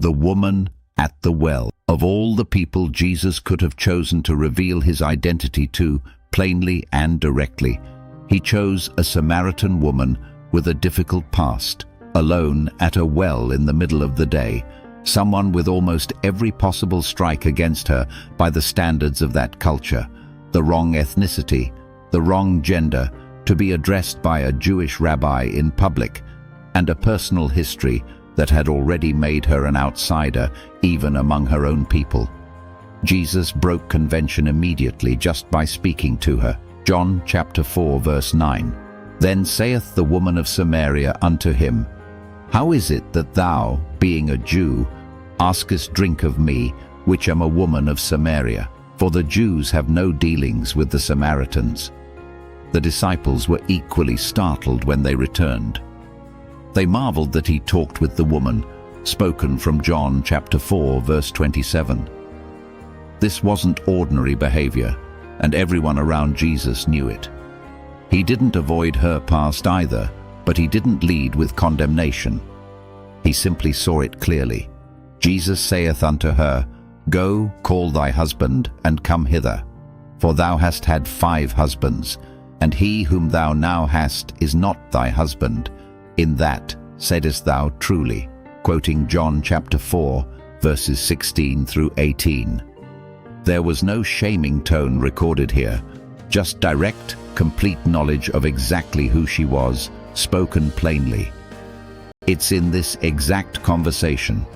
The woman at the well. Of all the people Jesus could have chosen to reveal his identity to, plainly and directly, he chose a Samaritan woman with a difficult past, alone at a well in the middle of the day, someone with almost every possible strike against her by the standards of that culture, the wrong ethnicity, the wrong gender, to be addressed by a Jewish rabbi in public, and a personal history that had already made her an outsider even among her own people. Jesus broke convention immediately just by speaking to her. John chapter 4 verse 9. Then saith the woman of Samaria unto him, How is it that thou, being a Jew, askest drink of me, which am a woman of Samaria? For the Jews have no dealings with the Samaritans. The disciples were equally startled when they returned. They marveled that he talked with the woman, spoken from John chapter 4 verse 27. This wasn't ordinary behavior, and everyone around Jesus knew it. He didn't avoid her past either, but he didn't lead with condemnation. He simply saw it clearly. Jesus saith unto her, Go, call thy husband, and come hither. For thou hast had 5 husbands, and he whom thou now hast is not thy husband. In that saidest thou truly. Quoting John chapter 4, verses 16 through 18. There was no shaming tone recorded here, just direct, complete knowledge of exactly who she was, spoken plainly. It's in this exact conversation,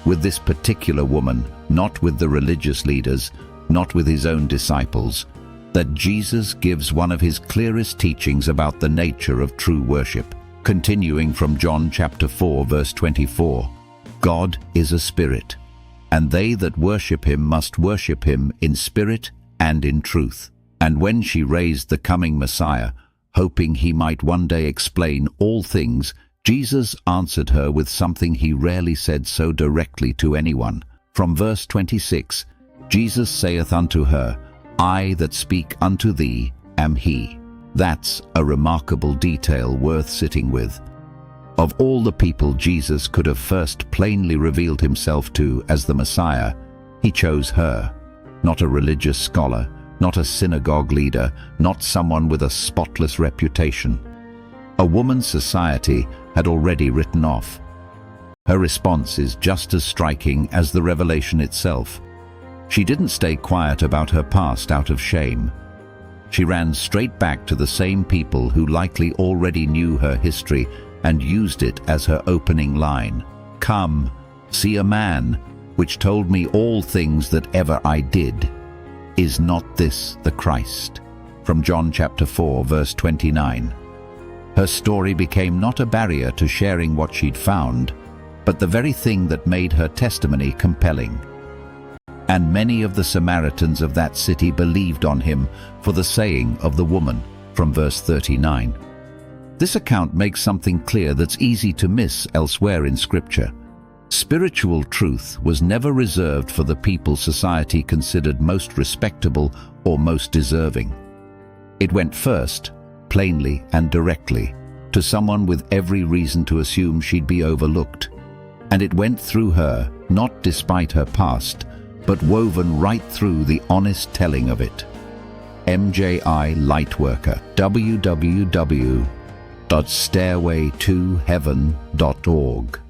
with this particular woman, not with the religious leaders, not with his own disciples, that Jesus gives one of his clearest teachings about the nature of true worship. Continuing from John chapter 4 verse 24, God is a spirit, and they that worship him must worship him in spirit and in truth. And when she raised the coming Messiah, hoping he might one day explain all things, Jesus answered her with something he rarely said so directly to anyone. From verse 26, Jesus saith unto her, I that speak unto thee am he. That's a remarkable detail worth sitting with. Of all the people Jesus could have first plainly revealed himself to as the Messiah, he chose her, not a religious scholar, not a synagogue leader, not someone with a spotless reputation. A woman's society had already written off. Her response is just as striking as the revelation itself. She didn't stay quiet about her past out of shame. She ran straight back to the same people who likely already knew her history and used it as her opening line. Come, see a man, which told me all things that ever I did. Is not this the Christ? From John chapter 4 verse 29. Her story became not a barrier to sharing what she'd found, but the very thing that made her testimony compelling. And many of the Samaritans of that city believed on him for the saying of the woman, from verse 39. This account makes something clear that's easy to miss elsewhere in Scripture. Spiritual truth was never reserved for the people society considered most respectable or most deserving. It went first, plainly and directly, to someone with every reason to assume she'd be overlooked. And it went through her, not despite her past, but woven right through the honest telling of it. MJI LightWorker, www.stairwaytoheaven.org